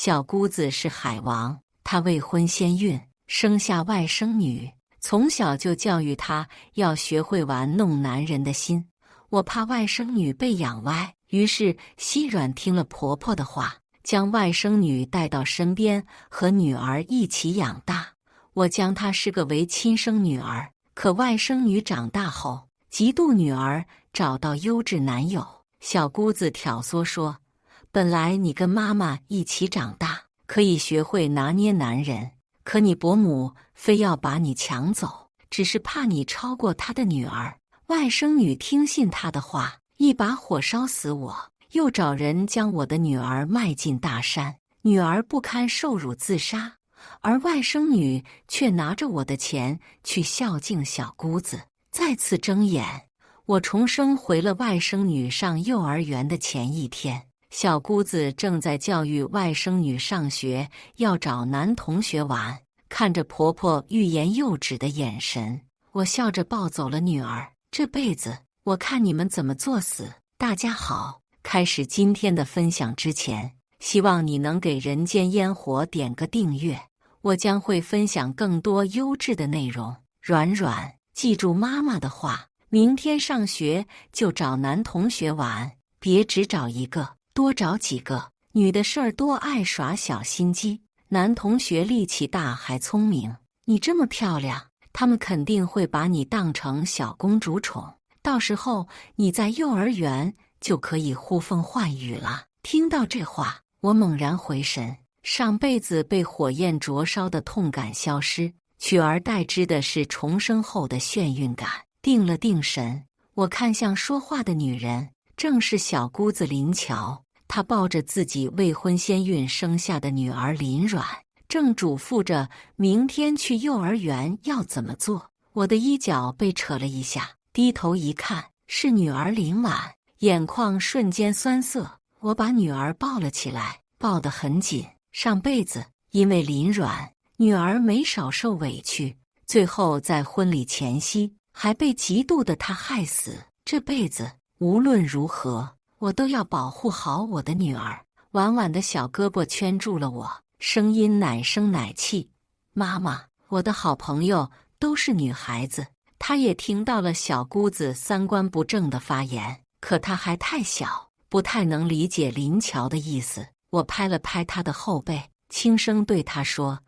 小姑子是海王，她未婚先孕，生下外甥女，从小就教育她要学会玩弄男人的心。我怕外甥女被养歪，于是熙软听了婆婆的话，将外甥女带到身边，和女儿一起养大。我将她视个为亲生女儿，可外甥女长大后，嫉妒女儿找到优质男友。小姑子挑唆说，本来你跟妈妈一起长大，可以学会拿捏男人，可你伯母非要把你抢走，只是怕你超过她的女儿。外甥女听信她的话，一把火烧死我，又找人将我的女儿卖进大山，女儿不堪受辱自杀，而外甥女却拿着我的钱去孝敬小姑子。再次睁眼，我重生回了外甥女上幼儿园的前一天，小姑子正在教育外甥女上学要找男同学玩，看着婆婆欲言又止的眼神，我笑着抱走了女儿。这辈子我看你们怎么作死。大家好，开始今天的分享之前，希望你能给人间烟火点个订阅，我将会分享更多优质的内容。软软，记住妈妈的话，明天上学就找男同学玩，别只找一个，多找几个。女的事儿多爱耍小心机，男同学力气大还聪明，你这么漂亮，他们肯定会把你当成小公主宠，到时候你在幼儿园就可以呼风唤雨了。听到这话，我猛然回神，上辈子被火焰灼烧的痛感消失，取而代之的是重生后的眩晕感。定了定神，我看向说话的女人，正是小姑子林乔。她抱着自己未婚先孕生下的女儿林软，正嘱咐着明天去幼儿园要怎么做。我的衣角被扯了一下，低头一看，是女儿林婉，眼眶瞬间酸涩。我把女儿抱了起来，抱得很紧。上辈子因为林软，女儿没少受委屈，最后在婚礼前夕还被嫉妒的她害死。这辈子无论如何，我都要保护好我的女儿。婉婉的小胳膊圈住了我，声音奶声奶气，妈妈，我的好朋友都是女孩子。她也听到了小姑子三观不正的发言，可她还太小，不太能理解林乔的意思。我拍了拍她的后背，轻声对她说，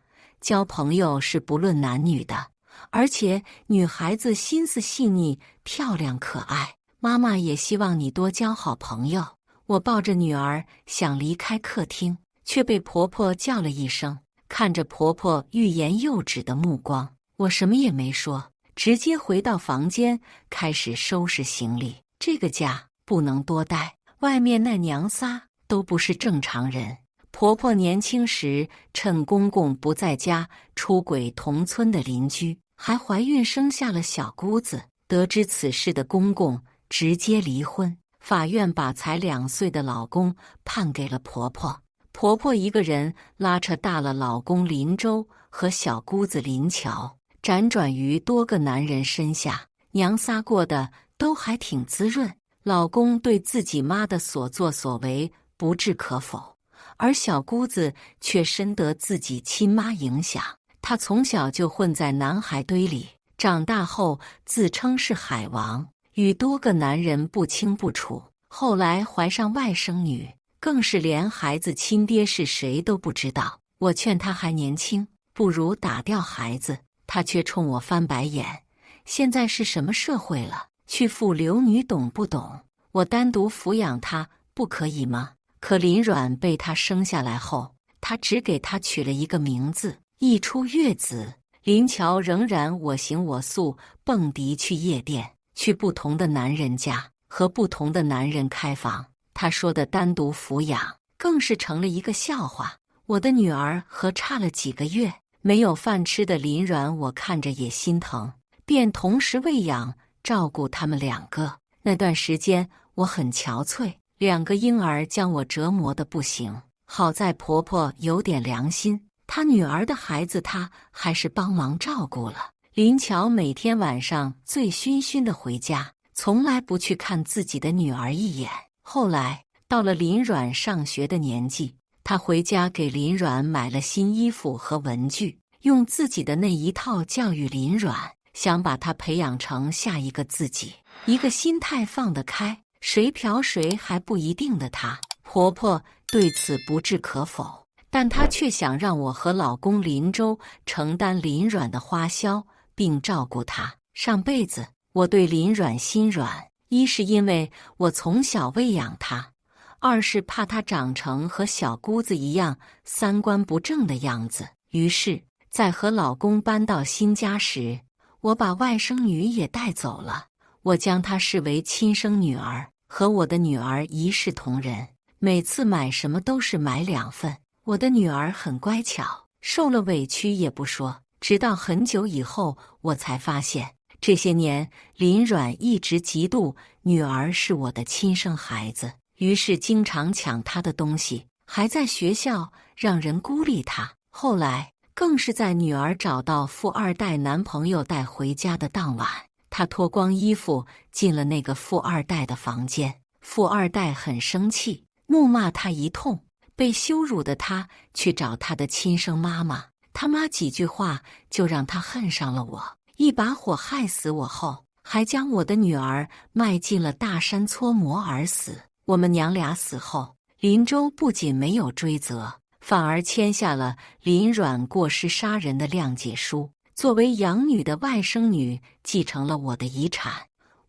交朋友是不论男女的，而且女孩子心思细腻，漂亮可爱，妈妈也希望你多交好朋友。我抱着女儿想离开客厅，却被婆婆叫了一声。看着婆婆欲言又止的目光，我什么也没说，直接回到房间开始收拾行李。这个家不能多待，外面那娘仨都不是正常人。婆婆年轻时趁公公不在家出轨同村的邻居，还怀孕生下了小姑子。得知此事的公公直接离婚，法院把才2岁的老公判给了婆婆。婆婆一个人拉扯大了老公林周和小姑子林乔，辗转于多个男人身下，娘仨过得都还挺滋润。老公对自己妈的所作所为不置可否，而小姑子却深得自己亲妈影响。她从小就混在男孩堆里，长大后自称是海王，与多个男人不清不楚。后来怀上外甥女，更是连孩子亲爹是谁都不知道。我劝她还年轻，不如打掉孩子，她却冲我翻白眼。现在是什么社会了？去父留女懂不懂？我单独抚养她不可以吗？可林软被她生下来后，她只给她取了一个名字。一出月子，林乔仍然我行我素，蹦迪去夜店，去不同的男人家，和不同的男人开房。她说的单独抚养，更是成了一个笑话。我的女儿和差了几个月，没有饭吃的林软，我看着也心疼，便同时喂养照顾他们2个。那段时间我很憔悴，2个婴儿将我折磨得不行。好在婆婆有点良心，她女儿的孩子她还是帮忙照顾了。林乔每天晚上醉醺醺的回家，从来不去看自己的女儿一眼。后来到了林软上学的年纪，他回家给林阮买了新衣服和文具，用自己的那一套教育林阮，想把她培养成下一个自己，一个心态放得开，谁嫖谁还不一定的她。婆婆对此不置可否，但她却想让我和老公林周承担林阮的花销，并照顾她。上辈子我对林阮心软，一是因为我从小喂养她，二是怕她长成和小姑子一样三观不正的样子。于是在和老公搬到新家时，我把外甥女也带走了。我将她视为亲生女儿，和我的女儿一视同仁，每次买什么都是买2份。我的女儿很乖巧，受了委屈也不说，直到很久以后我才发现，这些年林阮一直嫉妒女儿是我的亲生孩子，于是经常抢她的东西，还在学校让人孤立她。后来更是在女儿找到富二代男朋友带回家的当晚，她脱光衣服进了那个富二代的房间。富二代很生气，怒骂她一通，被羞辱的她去找她的亲生妈妈，他妈几句话就让她恨上了我，一把火害死我后，还将我的女儿卖进了大山搓磨而死。我们娘俩死后，林周不仅没有追责，反而签下了林阮过失杀人的谅解书。作为养女的外甥女继承了我的遗产，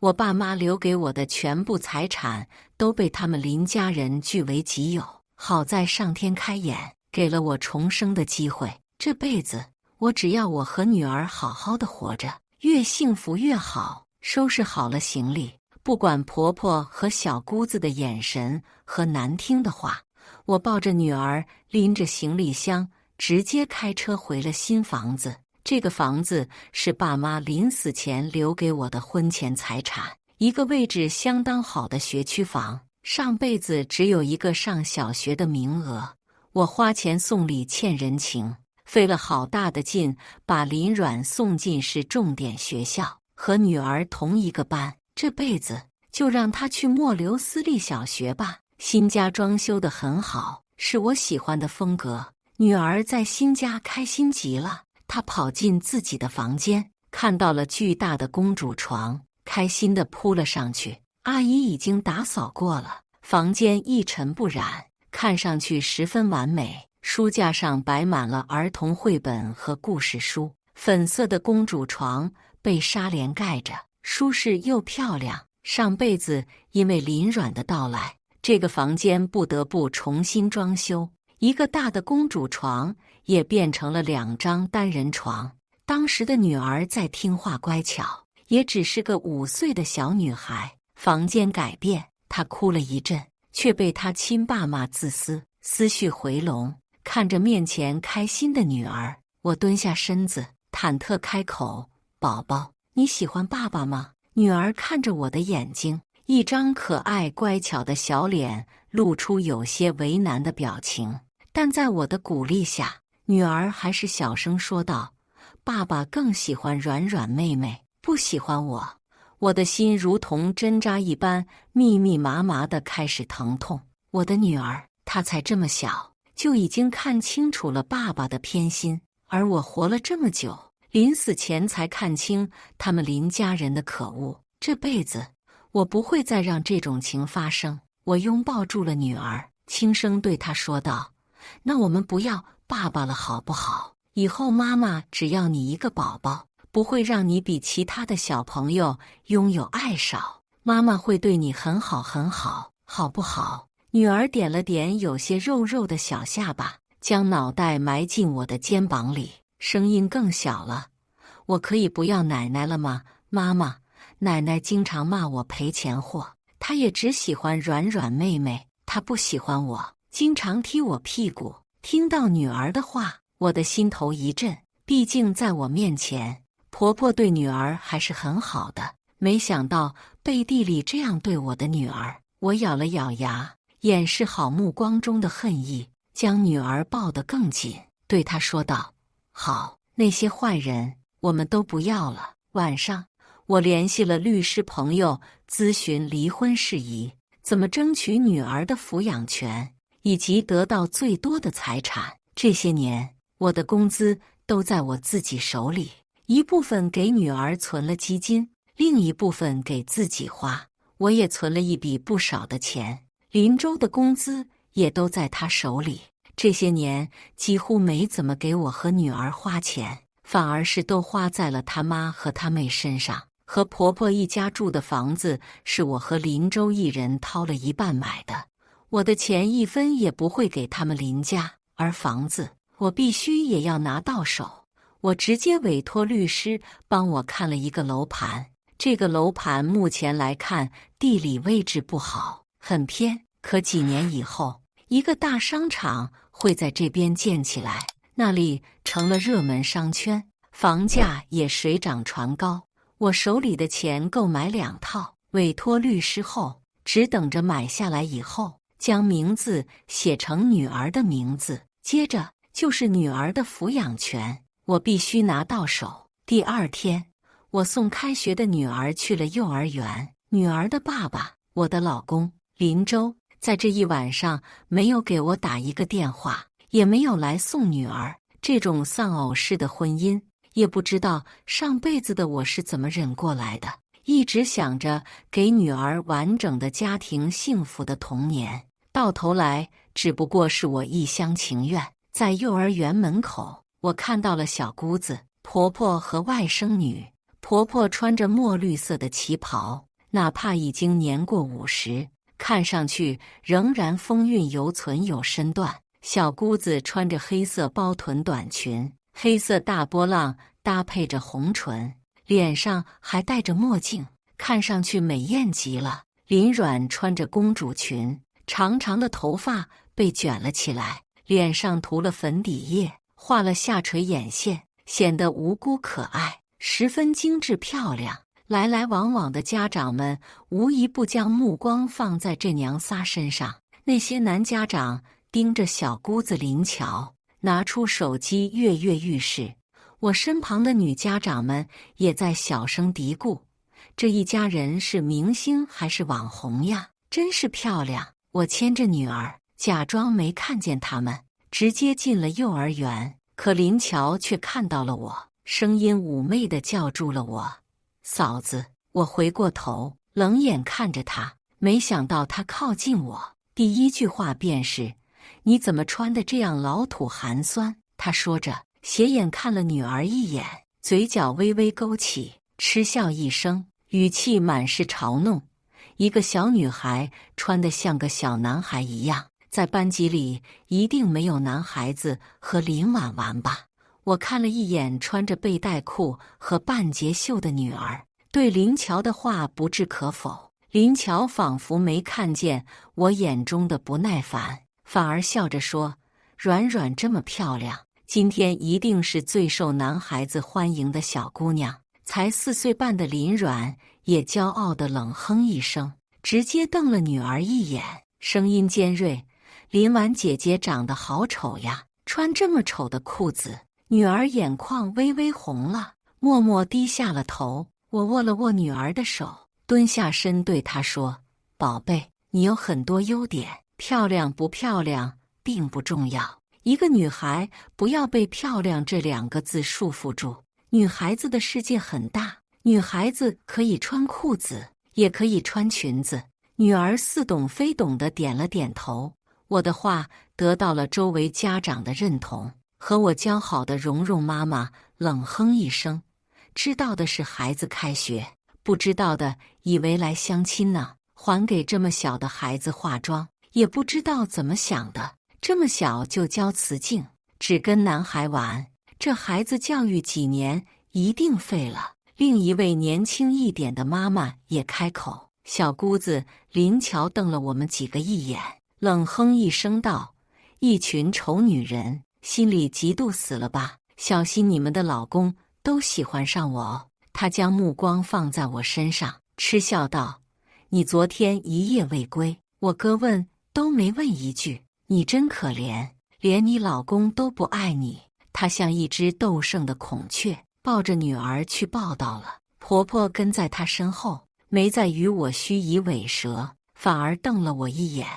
我爸妈留给我的全部财产都被他们林家人据为己有。好在上天开眼，给了我重生的机会。这辈子我只要我和女儿好好的活着，越幸福越好。收拾好了行李，不管婆婆和小姑子的眼神和难听的话，我抱着女儿，拎着行李箱，直接开车回了新房子。这个房子是爸妈临死前留给我的婚前财产，一个位置相当好的学区房。上辈子只有一个上小学的名额，我花钱送礼欠人情，费了好大的劲把林阮送进是重点学校，和女儿同一个班。这辈子就让她去末流私立小学吧。新家装修得很好，是我喜欢的风格。女儿在新家开心极了，她跑进自己的房间，看到了巨大的公主床，开心地扑了上去。阿姨已经打扫过了，房间一尘不染，看上去十分完美。书架上摆满了儿童绘本和故事书，粉色的公主床被纱帘盖着，舒适又漂亮。上辈子因为林阮的到来，这个房间不得不重新装修，一个大的公主床也变成了2张单人床。当时的女儿再听话乖巧，也只是个5岁的小女孩。房间改变，她哭了一阵，却被她亲爸骂自私，思绪回笼。看着面前开心的女儿，我蹲下身子，忐忑开口：“宝宝，你喜欢爸爸吗？”女儿看着我的眼睛，一张可爱乖巧的小脸露出有些为难的表情，但在我的鼓励下，女儿还是小声说道：“爸爸更喜欢软软妹妹，不喜欢我。”我的心如同针扎一般，密密麻麻地开始疼痛。我的女儿，她才这么小，就已经看清楚了爸爸的偏心，而我活了这么久，临死前才看清他们林家人的可恶。这辈子我不会再让这种情发生。我拥抱住了女儿，轻声对她说道：“那我们不要爸爸了好不好？以后妈妈只要你一个宝宝，不会让你比其他的小朋友拥有爱少。妈妈会对你很好很好，好不好？”女儿点了点有些肉肉的小下巴，将脑袋埋进我的肩膀里，声音更小了：“我可以不要奶奶了吗？妈妈，奶奶经常骂我赔钱货，她也只喜欢软软妹妹，她不喜欢我，经常踢我屁股。”听到女儿的话，我的心头一震，毕竟在我面前，婆婆对女儿还是很好的，没想到背地里这样对我的女儿。我咬了咬牙，掩饰好目光中的恨意，将女儿抱得更紧，对她说道：“好，那些坏人我们都不要了。”晚上，我联系了律师朋友，咨询离婚事宜，怎么争取女儿的抚养权，以及得到最多的财产。这些年，我的工资都在我自己手里，一部分给女儿存了基金，另一部分给自己花。我也存了一笔不少的钱，林州的工资也都在他手里。这些年几乎没怎么给我和女儿花钱，反而是都花在了他妈和他妹身上。和婆婆一家住的房子是我和林州一人掏了一半买的，我的钱一分也不会给他们林家，而房子我必须也要拿到手。我直接委托律师帮我看了一个楼盘，这个楼盘目前来看地理位置不好，很偏，可几年以后一个大商场会在这边建起来，那里成了热门商圈，房价也水涨船高。我手里的钱够买2套，委托律师后，只等着买下来以后，将名字写成女儿的名字，接着就是女儿的抚养权，我必须拿到手。第2天，我送开学的女儿去了幼儿园，女儿的爸爸，我的老公林州，在这一晚上没有给我打一个电话，也没有来送女儿。这种丧偶式的婚姻，也不知道上辈子的我是怎么忍过来的，一直想着给女儿完整的家庭、幸福的童年，到头来只不过是我一厢情愿。在幼儿园门口，我看到了小姑子、婆婆和外甥女。婆婆穿着墨绿色的旗袍，哪怕已经年过50，看上去仍然风韵犹存，有身段。小姑子穿着黑色包臀短裙，黑色大波浪搭配着红唇，脸上还戴着墨镜，看上去美艳极了。林阮穿着公主裙，长长的头发被卷了起来，脸上涂了粉底液，画了下垂眼线，显得无辜可爱，十分精致漂亮。来来往往的家长们无一不将目光放在这娘仨身上。那些男家长盯着小姑子林乔，拿出手机跃跃欲试。我身旁的女家长们也在小声嘀咕：这一家人是明星还是网红呀？真是漂亮。我牵着女儿，假装没看见他们，直接进了幼儿园。可林乔却看到了我，声音妩媚地叫住了我：嫂子。我回过头，冷眼看着她，没想到她靠近我，第一句话便是：你怎么穿得这样老土寒酸？她说着，斜眼看了女儿一眼，嘴角微微勾起，嗤笑一声，语气满是嘲弄：一个小女孩穿得像个小男孩一样，在班级里一定没有男孩子和林婉玩吧？我看了一眼穿着背带裤和半截袖的女儿，对林乔的话不置可否。林乔仿佛没看见我眼中的不耐烦，反而笑着说：阮阮这么漂亮，今天一定是最受男孩子欢迎的小姑娘。才4岁半的林阮也骄傲地冷哼一声，直接瞪了女儿一眼，声音尖锐：林婉姐姐长得好丑呀，穿这么丑的裤子。女儿眼眶微微红了，默默低下了头。我握了握女儿的手，蹲下身对她说：宝贝，你有很多优点，漂亮不漂亮并不重要，一个女孩不要被漂亮这2个字束缚住。女孩子的世界很大，女孩子可以穿裤子，也可以穿裙子。女儿似懂非懂地点了点头。我的话得到了周围家长的认同。和我交好的蓉蓉妈妈冷哼一声，知道的是孩子开学，不知道的以为来相亲呢，还给这么小的孩子化妆，也不知道怎么想的，这么小就教雌竞，只跟男孩玩，这孩子教育几年一定废了。另一位年轻一点的妈妈也开口，小姑子林乔瞪了我们几个一眼，冷哼一声道：一群丑女人，心里嫉妒死了吧？小心你们的老公都喜欢上我哦。他将目光放在我身上，嗤笑道：你昨天一夜未归，我哥问都没问一句，你真可怜，连你老公都不爱你。他像一只斗胜的孔雀，抱着女儿去报道了。婆婆跟在她身后，没再与我虚以委蛇，反而瞪了我一眼。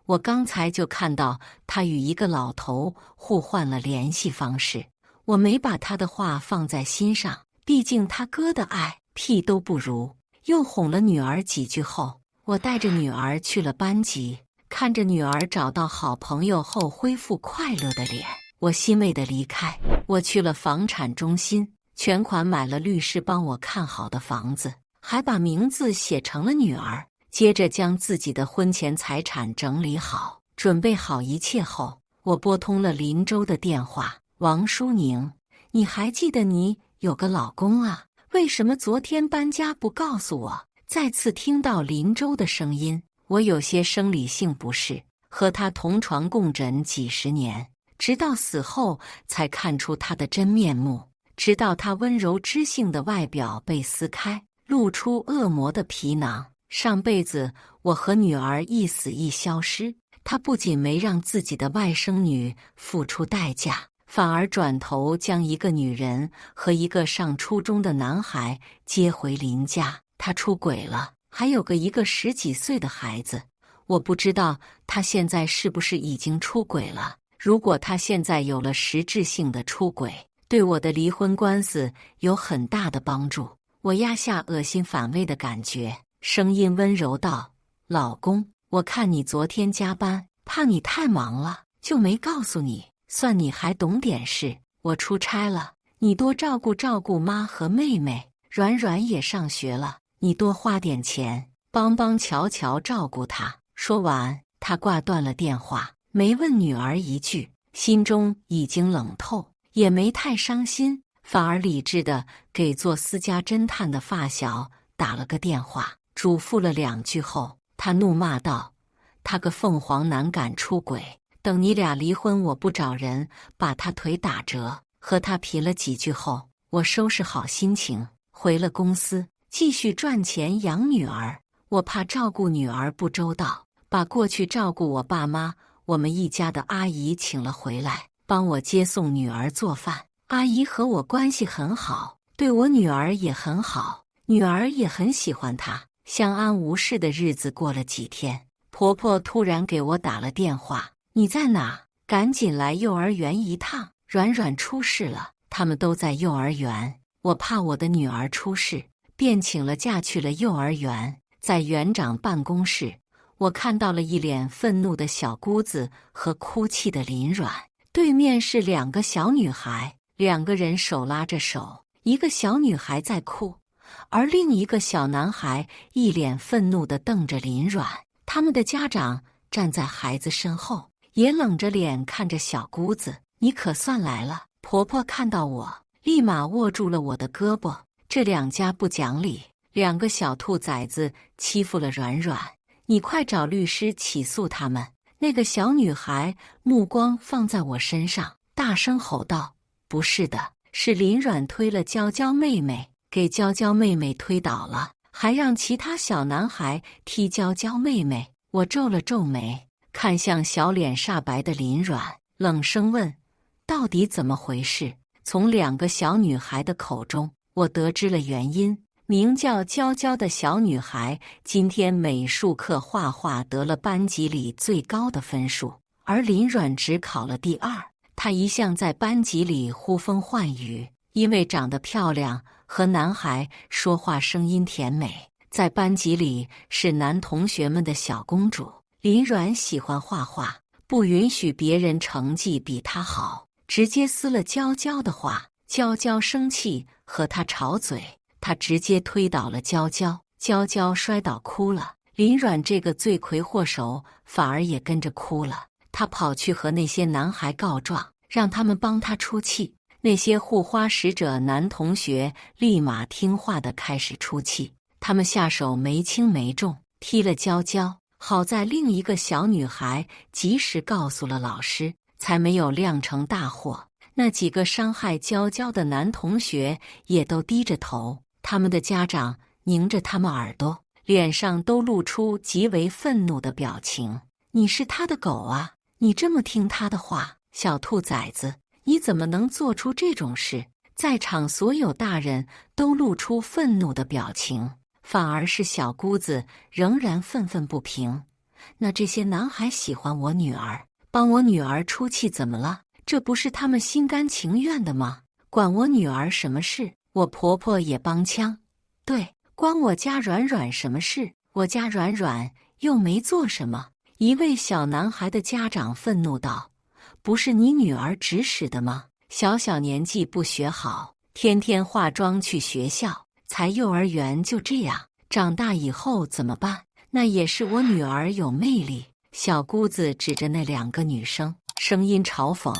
我刚才就看到他与一个老头互换了联系方式，我没把他的话放在心上，毕竟他哥的爱屁都不如。又哄了女儿几句后，我带着女儿去了班级，看着女儿找到好朋友后恢复快乐的脸，我欣慰地离开。我去了房产中心，全款买了律师帮我看好的房子，还把名字写成了女儿。接着将自己的婚前财产整理好，准备好一切后，我拨通了林州的电话。王淑宁，你还记得你有个老公啊？为什么昨天搬家不告诉我？再次听到林州的声音，我有些生理性不适。和他同床共枕几十年，直到死后才看出他的真面目，直到他温柔知性的外表被撕开，露出恶魔的皮囊。上辈子我和女儿一死一消失，他不仅没让自己的外甥女付出代价，反而转头将一个女人和一个上初中的男孩接回林家。他出轨了，还有一个10几岁的孩子。我不知道他现在是不是已经出轨了。如果他现在有了实质性的出轨，对我的离婚官司有很大的帮助。我压下恶心反胃的感觉，声音温柔道：老公，我看你昨天加班，怕你太忙了，就没告诉你，算你还懂点事。我出差了，你多照顾照顾妈和妹妹，软软也上学了，你多花点钱，帮乔乔照顾她。说完，他挂断了电话，没问女儿一句，心中已经冷透，也没太伤心，反而理智的给做私家侦探的发小打了个电话，嘱咐了2句后，他怒骂道：他个凤凰男敢出轨，等你俩离婚，我不找人把他腿打折。和他贫了几句后，我收拾好心情，回了公司，继续赚钱养女儿。我怕照顾女儿不周到，把过去照顾我爸妈我们一家的阿姨请了回来，帮我接送女儿做饭。阿姨和我关系很好，对我女儿也很好，女儿也很喜欢她。相安无事的日子过了几天，婆婆突然给我打了电话：你在哪？赶紧来幼儿园一趟，软软出事了。他们都在幼儿园，我怕我的女儿出事，便请了假去了幼儿园。在园长办公室，我看到了一脸愤怒的小姑子和哭泣的林软，对面是2个小女孩，2个人手拉着手，一个小女孩在哭，而另一个小男孩一脸愤怒地瞪着林软。他们的家长站在孩子身后，也冷着脸看着小姑子。你可算来了！婆婆看到我，立马握住了我的胳膊。这2家不讲理，2个小兔崽子欺负了软软，你快找律师起诉他们！那个小女孩目光放在我身上，大声吼道：不是的，是林软推了娇娇妹妹，给娇娇妹妹推倒了，还让其他小男孩踢娇娇妹妹。我皱了皱眉，看向小脸煞白的林软，冷声问：到底怎么回事？从2个小女孩的口中，我得知了原因。名叫娇娇的小女孩今天美术课画画得了班级里最高的分数，而林软只考了第2。她一向在班级里呼风唤雨，因为长得漂亮和男孩说话声音甜美，在班级里是男同学们的小公主。林软喜欢画画，不允许别人成绩比她好，直接撕了娇娇的画。娇娇生气和她吵嘴，他直接推倒了娇娇，娇娇摔倒哭了。林软这个罪魁祸首反而也跟着哭了。他跑去和那些男孩告状，让他们帮他出气。那些护花使者男同学立马听话地开始出气，他们下手没轻没重，踢了娇娇。好在另一个小女孩及时告诉了老师，才没有酿成大祸。那几个伤害娇娇的男同学也都低着头，他们的家长拧着他们耳朵，脸上都露出极为愤怒的表情。你是他的狗啊，你这么听他的话，小兔崽子，你怎么能做出这种事？在场所有大人都露出愤怒的表情，反而是小姑子仍然愤愤不平。那这些男孩喜欢我女儿，帮我女儿出气怎么了？这不是他们心甘情愿的吗？管我女儿什么事？我婆婆也帮腔。对，关我家软软什么事？我家软软又没做什么。一位小男孩的家长愤怒道：不是你女儿指使的吗？小小年纪不学好，天天化妆去学校，才幼儿园就这样，长大以后怎么办？那也是我女儿有魅力。小姑子指着那2个女生，声音嘲讽：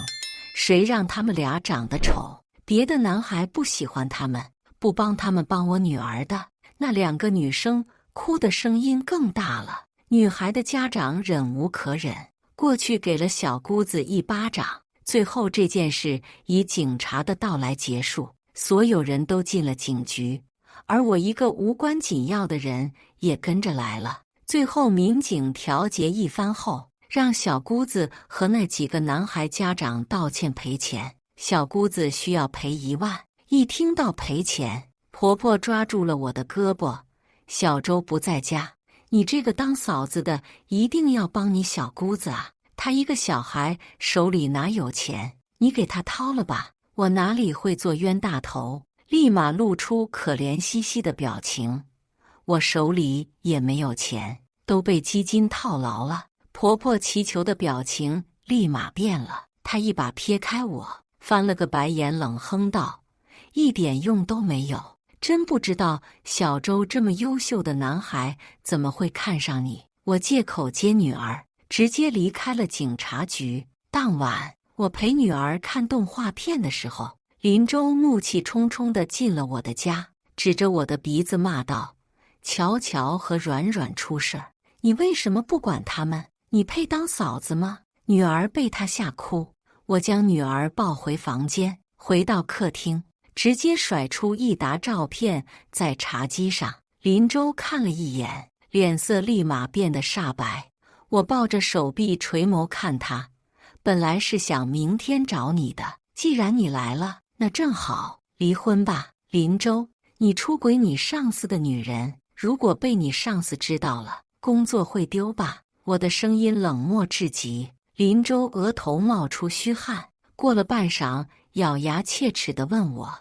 谁让他们俩长得丑？别的男孩不喜欢他们，不帮他们帮我女儿的。那2个女生哭的声音更大了。女孩的家长忍无可忍，过去给了小姑子一巴掌。最后这件事以警察的到来结束，所有人都进了警局，而我一个无关紧要的人也跟着来了。最后民警调解一番后，让小姑子和那几个男孩家长道歉赔钱。小姑子需要赔1万。一听到赔钱，婆婆抓住了我的胳膊：小周不在家，你这个当嫂子的一定要帮你小姑子啊，她一个小孩手里哪有钱，你给她掏了吧。我哪里会做冤大头，立马露出可怜兮兮的表情。我手里也没有钱，都被基金套牢了。婆婆祈求的表情立马变了，她一把撇开我，翻了个白眼，冷哼道：一点用都没有，真不知道小周这么优秀的男孩怎么会看上你。我借口接女儿，直接离开了警察局。当晚，我陪女儿看动画片的时候，林周怒气冲冲地进了我的家，指着我的鼻子骂道：乔乔和软软出事儿，你为什么不管他们？你配当嫂子吗？女儿被他吓哭，我将女儿抱回房间，回到客厅，直接甩出一沓照片在茶几上。林周看了一眼，脸色立马变得煞白。我抱着手臂垂眸看他，本来是想明天找你的，既然你来了，那正好，离婚吧。林周，你出轨你上司的女人，如果被你上司知道了，工作会丢吧？我的声音冷漠至极。林周额头冒出虚汗，过了半晌，咬牙切齿地问我：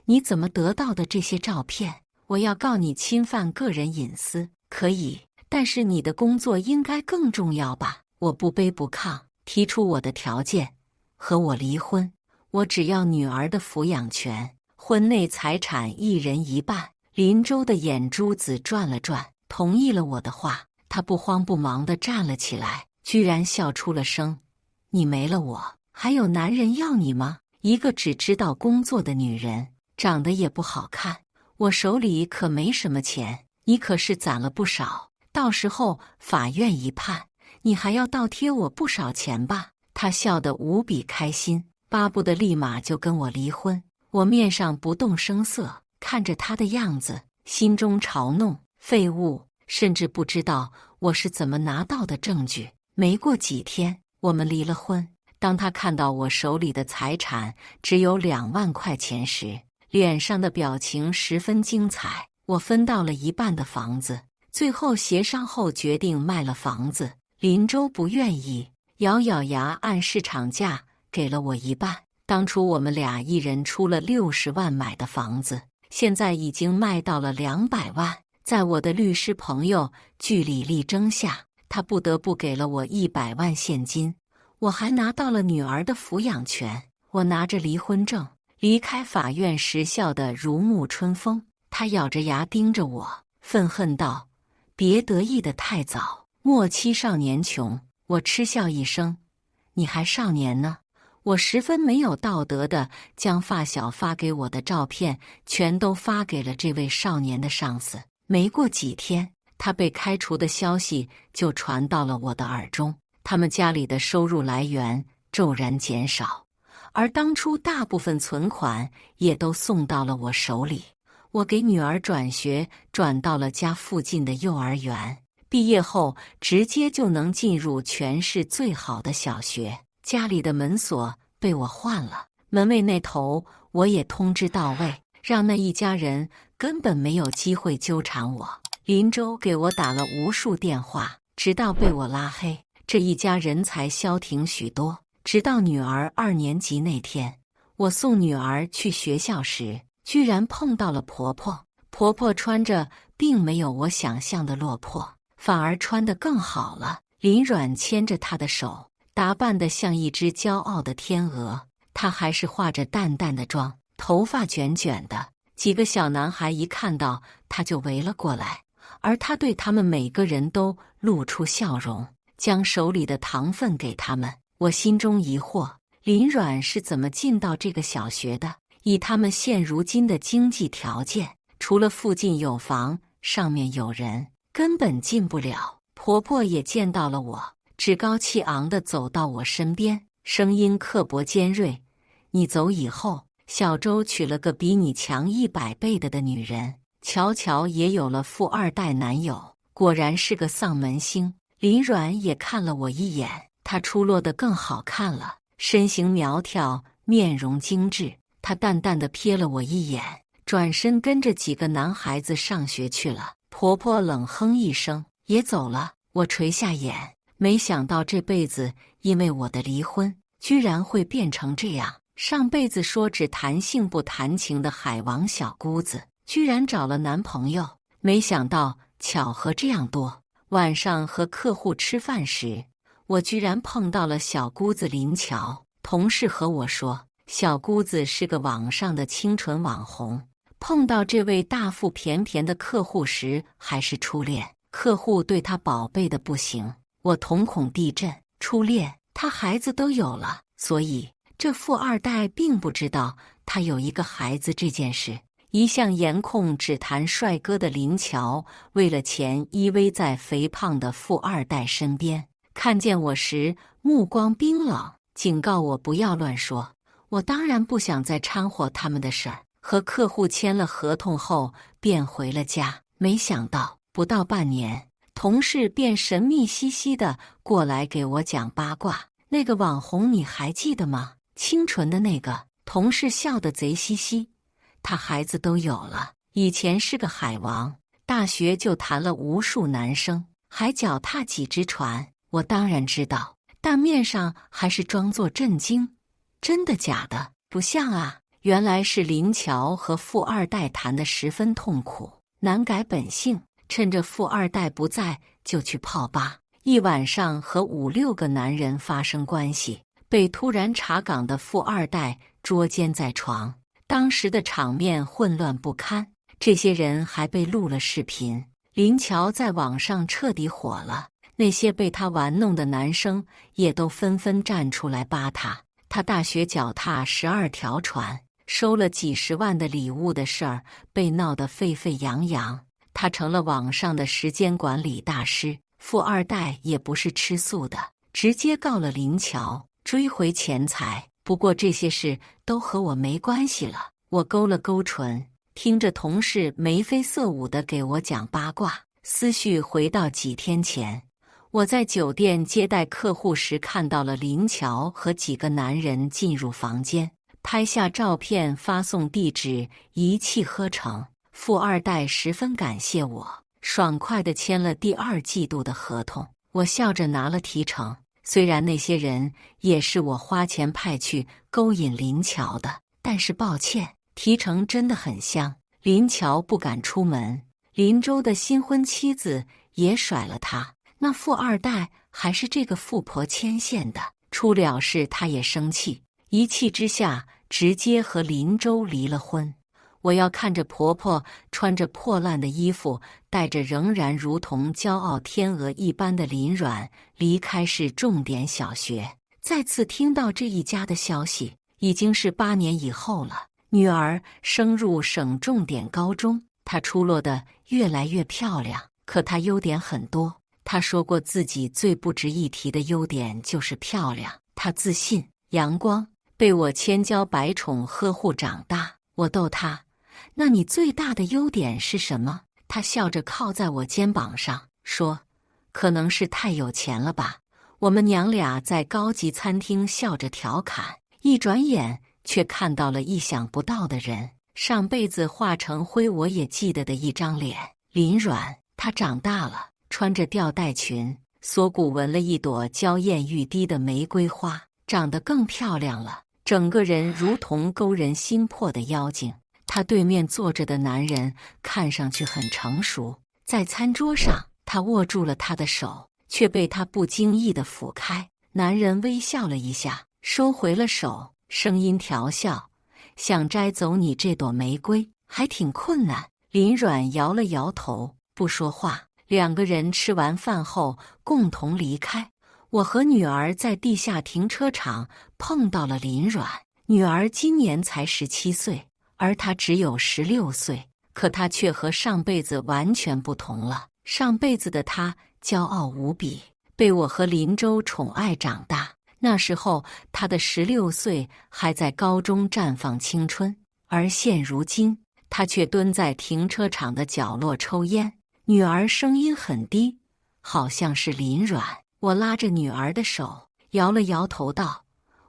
你怎么得到的这些照片？我要告你侵犯个人隐私。可以，但是你的工作应该更重要吧？我不卑不亢，提出我的条件：和我离婚，我只要女儿的抚养权，婚内财产1人1半。林周的眼珠子转了转，同意了我的话。他不慌不忙地站了起来，居然笑出了声：你没了我，还有男人要你吗？一个只知道工作的女人，长得也不好看，我手里可没什么钱，你可是攒了不少，到时候法院一判，你还要倒贴我不少钱吧？他笑得无比开心，巴不得立马就跟我离婚。我面上不动声色，看着他的样子，心中嘲弄：废物，甚至不知道我是怎么拿到的证据。没过几天，我们离了婚。当他看到我手里的财产只有2万块钱时，脸上的表情十分精彩。我分到了1半的房子，最后协商后决定卖了房子。林周不愿意，咬咬牙按市场价给了我1半。当初我们俩一人出了60万买的房子，现在已经卖到了200万。在我的律师朋友据理力争下，他不得不给了我100万现金。我还拿到了女儿的抚养权。我拿着离婚证离开法院时笑得如沐春风。他咬着牙盯着我，愤恨道：别得意得太早，莫欺少年穷。我嗤笑一声：你还少年呢。我十分没有道德地将发小发给我的照片全都发给了这位少年的上司。没过几天，他被开除的消息就传到了我的耳中。他们家里的收入来源骤然减少，而当初大部分存款也都送到了我手里。我给女儿转学，转到了家附近的幼儿园，毕业后直接就能进入全市最好的小学。家里的门锁被我换了，门卫那头我也通知到位，让那一家人根本没有机会纠缠我。林周给我打了无数电话，直到被我拉黑，这一家人才消停许多。直到女儿2年级那天，我送女儿去学校时，居然碰到了婆婆。婆婆穿着并没有我想象的落魄，反而穿得更好了。林阮牵着她的手，打扮得像一只骄傲的天鹅。她还是化着淡淡的妆，头发卷卷的。几个小男孩一看到她就围了过来，而她对他们每个人都露出笑容，将手里的糖分给他们。我心中疑惑，林阮是怎么进到这个小学的？以他们现如今的经济条件，除了附近有房，上面有人，根本进不了。婆婆也见到了我，趾高气昂地走到我身边，声音刻薄尖锐：“你走以后，小周娶了个比你强100倍的女人，乔乔也有了富2代男友，果然是个丧门星。”林阮也看了我一眼，她出落得更好看了，身形苗条，面容精致。她淡淡地瞥了我一眼，转身跟着几个男孩子上学去了。婆婆冷哼一声，也走了。我垂下眼，没想到这辈子因为我的离婚，居然会变成这样。上辈子说只谈性不谈情的海王小姑子，居然找了男朋友。没想到巧合这样多。晚上和客户吃饭时，我居然碰到了小姑子林乔。同事和我说，小姑子是个网上的清纯网红，碰到这位大腹便便的客户时还是初恋。客户对她宝贝的不行，我瞳孔地震。初恋，她孩子都有了，所以这富2代并不知道她有一个孩子这件事。一向颜控只谈帅哥的林乔，为了钱依偎在肥胖的富2代身边，看见我时目光冰冷，警告我不要乱说。我当然不想再掺和他们的事儿，和客户签了合同后便回了家。没想到不到半年，同事便神秘兮兮的过来给我讲八卦。那个网红你还记得吗？清纯的那个。同事笑得贼兮兮，他孩子都有了，以前是个海王，大学就谈了无数男生，还脚踏几只船。我当然知道，但面上还是装作震惊。真的假的？不像啊。原来是林乔和富2代谈得十分痛苦，难改本性，趁着富2代不在就去泡吧，一晚上和5、6个男人发生关系，被突然查岗的富2代捉奸在床。当时的场面混乱不堪，这些人还被录了视频。林乔在网上彻底火了，那些被他玩弄的男生也都纷纷站出来扒他。他大学脚踏12条船，收了几10万的礼物的事儿被闹得沸沸扬扬，他成了网上的时间管理大师。富2代也不是吃素的，直接告了林乔，追回钱财。不过这些事都和我没关系了。我勾了勾唇，听着同事眉飞色舞地给我讲八卦，思绪回到几天前。我在酒店接待客户时看到了林乔和几个男人进入房间，拍下照片发送地址，一气呵成。富2代十分感谢我，爽快地签了第2季度的合同。我笑着拿了提成，虽然那些人也是我花钱派去勾引林乔的，但是抱歉，提成真的很香。林乔不敢出门，林州的新婚妻子也甩了他。那富2代还是这个富婆牵线的，出了事他也生气，一气之下直接和林州离了婚。我要看着婆婆穿着破烂的衣服，带着仍然如同骄傲天鹅一般的林阮离开市重点小学。再次听到这一家的消息，已经是8年以后了。女儿升入省重点高中，她出落得越来越漂亮，可她优点很多。她说过自己最不值一提的优点就是漂亮。她自信、阳光，被我千娇百宠呵护长大。我逗她，那你最大的优点是什么？她笑着靠在我肩膀上说，可能是太有钱了吧。我们娘俩在高级餐厅笑着调侃，一转眼却看到了意想不到的人，上辈子化成灰我也记得的一张脸。林阮，她长大了，穿着吊带裙，锁骨纹了一朵娇艳欲滴的玫瑰花，长得更漂亮了，整个人如同勾人心魄的妖精。他对面坐着的男人看上去很成熟，在餐桌上，他握住了她的手，却被他不经意地抚开。男人微笑了一下，收回了手，声音调笑：“想摘走你这朵玫瑰，还挺困难。”林阮摇了摇头，不说话。两个人吃完饭后共同离开。我和女儿在地下停车场碰到了林阮。女儿今年才17岁，而她只有16岁，可她却和上辈子完全不同了。上辈子的她骄傲无比，被我和林州宠爱长大。那时候她的16岁还在高中绽放青春，而现如今，她却蹲在停车场的角落抽烟。女儿声音很低，好像是林阮。我拉着女儿的手，摇了摇头道：“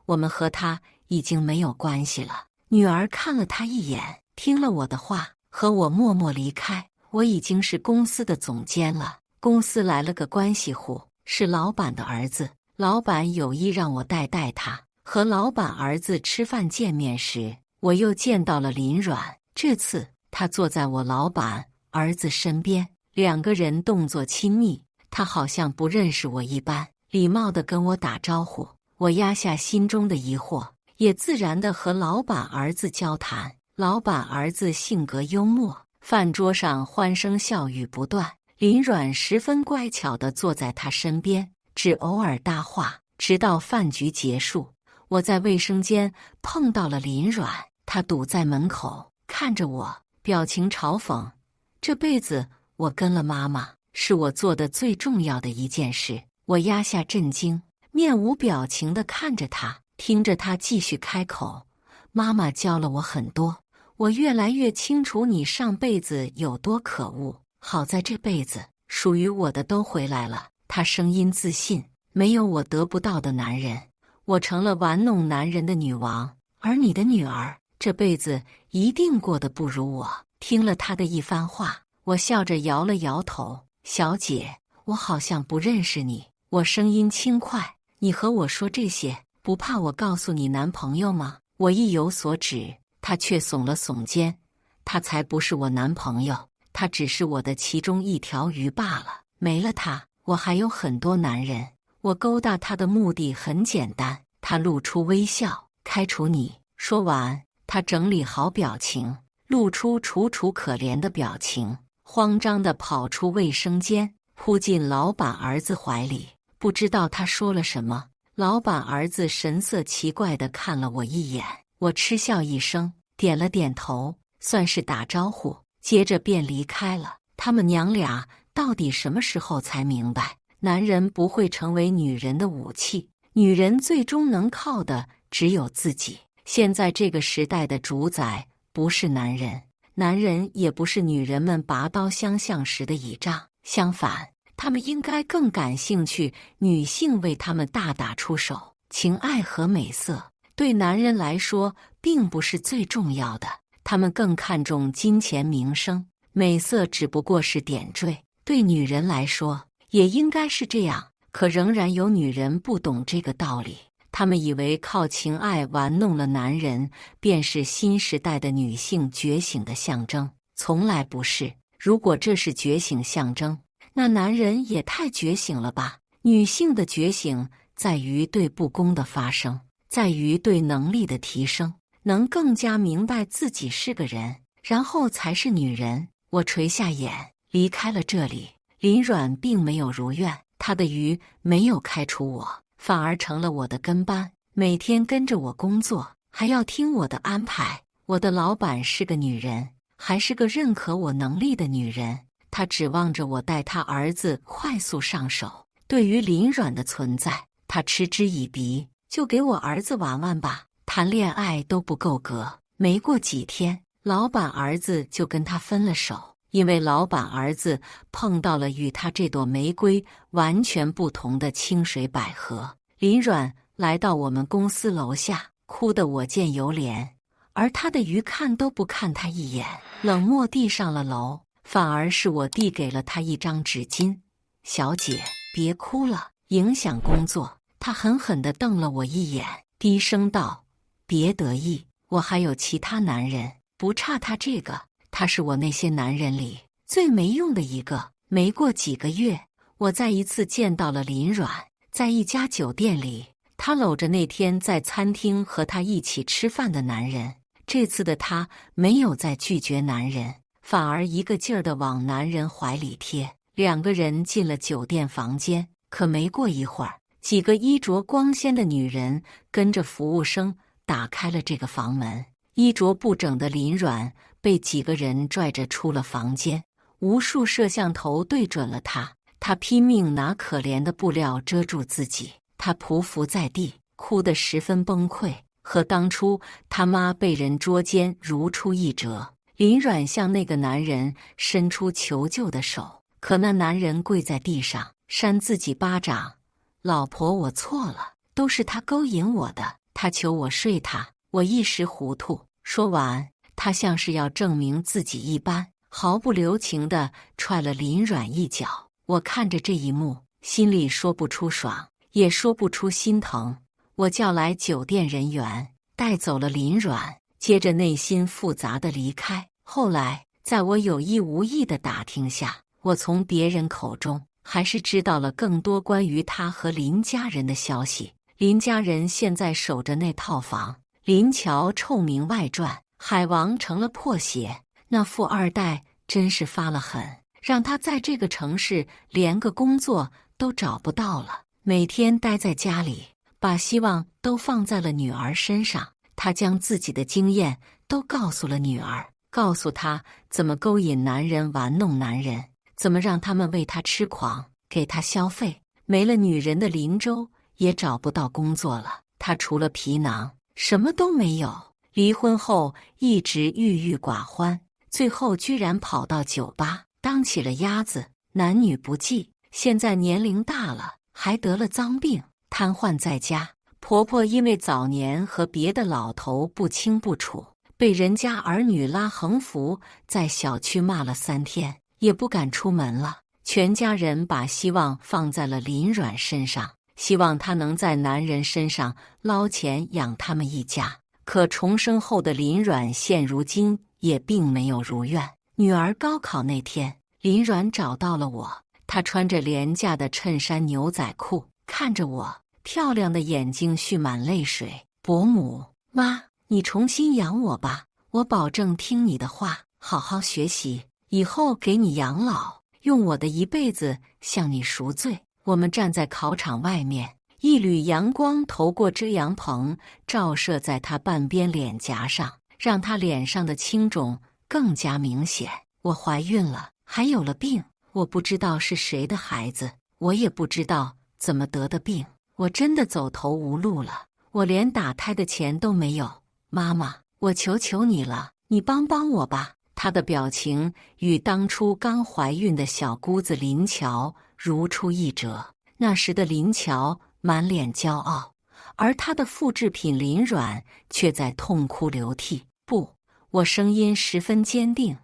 我们和他已经没有关系了。”女儿看了他一眼，听了我的话，和我默默离开。我已经是公司的总监了，公司来了个关系户，是老板的儿子。老板有意让我带他。和老板儿子吃饭见面时，我又见到了林阮。这次他坐在我老板儿子身边，两个人动作亲密，他好像不认识我一般，礼貌地跟我打招呼。我压下心中的疑惑，也自然地和老板儿子交谈。老板儿子性格幽默，饭桌上欢声笑语不断。林阮十分乖巧地坐在他身边，只偶尔搭话，直到饭局结束。我在卫生间碰到了林阮，他堵在门口看着我，表情嘲讽：“这辈子我跟了妈妈，是我做的最重要的一件事。”我压下震惊，面无表情地看着他，听着他继续开口：“妈妈教了我很多，我越来越清楚你上辈子有多可恶。好在这辈子属于我的都回来了。”他声音自信：“没有我得不到的男人，我成了玩弄男人的女王，而你的女儿这辈子一定过得不如我。”听了他的一番话，我笑着摇了摇头：“小姐，我好像不认识你。”我声音轻快：“你和我说这些，不怕我告诉你男朋友吗？”我意有所指，他却耸了耸肩：“他才不是我男朋友，他只是我的其中一条鱼罢了。没了他，我还有很多男人。”我勾搭他的目的很简单。他露出微笑：“开除你。”说完，他整理好表情，露出楚楚可怜的表情，慌张地跑出卫生间，扑进老板儿子怀里。不知道他说了什么，老板儿子神色奇怪地看了我一眼。我嗤笑一声，点了点头，算是打招呼，接着便离开了。他们娘俩到底什么时候才明白，男人不会成为女人的武器，女人最终能靠的只有自己。现在这个时代的主宰不是男人，男人也不是女人们拔刀相向时的倚仗，相反，他们应该更感兴趣女性为他们大打出手。情爱和美色对男人来说并不是最重要的，他们更看重金钱名声，美色只不过是点缀。对女人来说也应该是这样，可仍然有女人不懂这个道理。她们以为靠情爱玩弄了男人，便是新时代的女性觉醒的象征，从来不是。如果这是觉醒象征，那男人也太觉醒了吧？女性的觉醒在于对不公的发声，在于对能力的提升，能更加明白自己是个人，然后才是女人。我垂下眼，离开了这里。林阮并没有如愿，他的鱼没有开除我，反而成了我的跟班，每天跟着我工作，还要听我的安排。我的老板是个女人，还是个认可我能力的女人。他指望着我带他儿子快速上手。对于林阮的存在，他嗤之以鼻，就给我儿子玩玩吧，谈恋爱都不够格。没过几天，老板儿子就跟他分了手，因为老板儿子碰到了与他这朵玫瑰完全不同的清水百合。林阮来到我们公司楼下，哭得我见犹怜，而他的鱼看都不看他一眼，冷漠地上了楼。反而是我递给了他一张纸巾：“小姐，别哭了，影响工作。他狠狠地瞪了我一眼，低声道：“别得意，我还有其他男人，不差他这个。他是我那些男人里最没用的一个。”没过几个月，我再一次见到了林阮，在一家酒店里，他搂着那天在餐厅和他一起吃饭的男人。这次的他没有再拒绝男人，反而一个劲儿地往男人怀里贴。两个人进了酒店房间，可没过一会儿，几个衣着光鲜的女人跟着服务生打开了这个房门。衣着不整的林阮被几个人拽着出了房间，无数摄像头对准了他。他拼命拿可怜的布料遮住自己，他匍匐在地，哭得十分崩溃，和当初他妈被人捉奸如出一辙。林阮向那个男人伸出求救的手，可那男人跪在地上扇自己巴掌：“老婆，我错了，都是他勾引我的，他求我睡他，我一时糊涂。”说完，他像是要证明自己一般，毫不留情地踹了林阮一脚。我看着这一幕，心里说不出爽，也说不出心疼。我叫来酒店人员，带走了林阮，接着内心复杂的离开。后来，在我有意无意的打听下，我从别人口中还是知道了更多关于他和林家人的消息。林家人现在守着那套房，林桥臭名外传，海王成了破鞋。那富二代真是发了狠，让他在这个城市连个工作都找不到了，每天待在家里，把希望都放在了女儿身上。他将自己的经验都告诉了女儿，告诉她怎么勾引男人玩弄男人，怎么让他们为他痴狂，给他消费。没了女人的林州也找不到工作了，他除了皮囊什么都没有。离婚后一直郁郁寡欢，最后居然跑到酒吧当起了鸭子，男女不济。现在年龄大了，还得了脏病，瘫痪在家。婆婆因为早年和别的老头不清不楚，被人家儿女拉横幅，在小区骂了3天，也不敢出门了。全家人把希望放在了林阮身上，希望他能在男人身上捞钱养他们一家。可重生后的林阮现如今也并没有如愿。女儿高考那天，林阮找到了我，她穿着廉价的衬衫牛仔裤，看着我，漂亮的眼睛蓄满泪水。伯母，妈，你重新养我吧，我保证听你的话，好好学习，以后给你养老，用我的一辈子向你赎罪。我们站在考场外面，一缕阳光透过遮阳棚，照射在他半边脸颊上，让他脸上的青肿更加明显。我怀孕了，还有了病，我不知道是谁的孩子，我也不知道怎么得的病，我真的走投无路了，我连打胎的钱都没有。妈妈，我求求你了，你帮帮我吧。她的表情与当初刚怀孕的小姑子林乔如出一辙。那时的林乔满脸骄傲，而她的复制品林阮却在痛哭流涕。不，我声音十分坚定，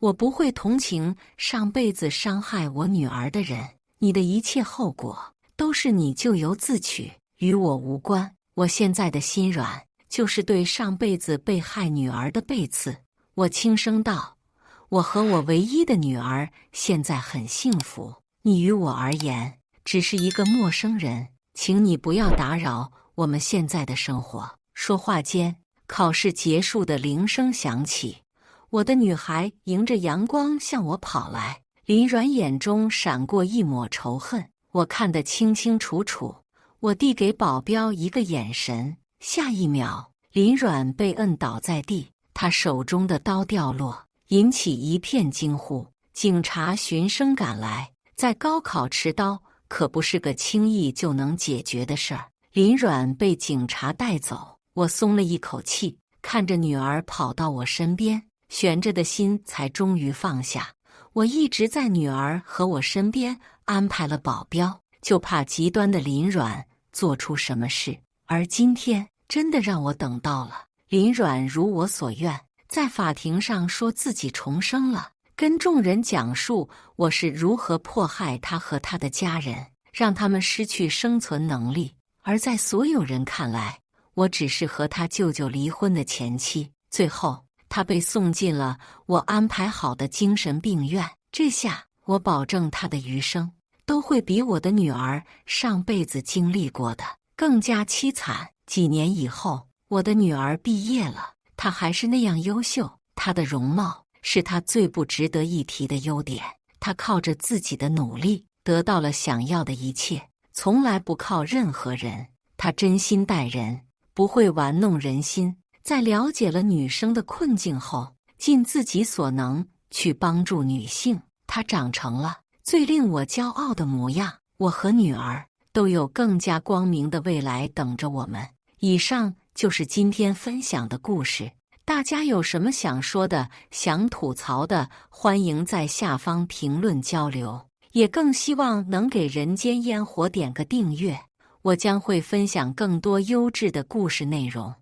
我不会同情上辈子伤害我女儿的人，你的一切后果都是你咎由自取，与我无关。我现在的心软，就是对上辈子被害女儿的背刺。我轻声道，我和我唯一的女儿现在很幸福，你于我而言只是一个陌生人，请你不要打扰我们现在的生活。说话间，考试结束的铃声响起，我的女孩迎着阳光向我跑来，林阮眼中闪过一抹仇恨，我看得清清楚楚。我递给保镖一个眼神，下一秒，林阮被摁倒在地，他手中的刀掉落，引起一片惊呼。警察循声赶来，在高考持刀可不是个轻易就能解决的事儿。林阮被警察带走，我松了一口气，看着女儿跑到我身边，悬着的心才终于放下。我一直在女儿和我身边安排了保镖，就怕极端的林阮做出什么事。而今天真的让我等到了，林阮如我所愿，在法庭上说自己重生了，跟众人讲述我是如何迫害他和他的家人，让他们失去生存能力。而在所有人看来，我只是和他舅舅离婚的前妻。最后，他被送进了我安排好的精神病院。这下，我保证他的余生都会比我的女儿上辈子经历过的更加凄惨。几年以后，我的女儿毕业了，她还是那样优秀。她的容貌是她最不值得一提的优点。她靠着自己的努力得到了想要的一切，从来不靠任何人。她真心待人，不会玩弄人心。在了解了女生的困境后，尽自己所能去帮助女性。她长成了最令我骄傲的模样。我和女儿都有更加光明的未来等着我们。以上就是今天分享的故事。大家有什么想说的、想吐槽的，欢迎在下方评论交流。也更希望能给人间烟火点个订阅，我将会分享更多优质的故事内容。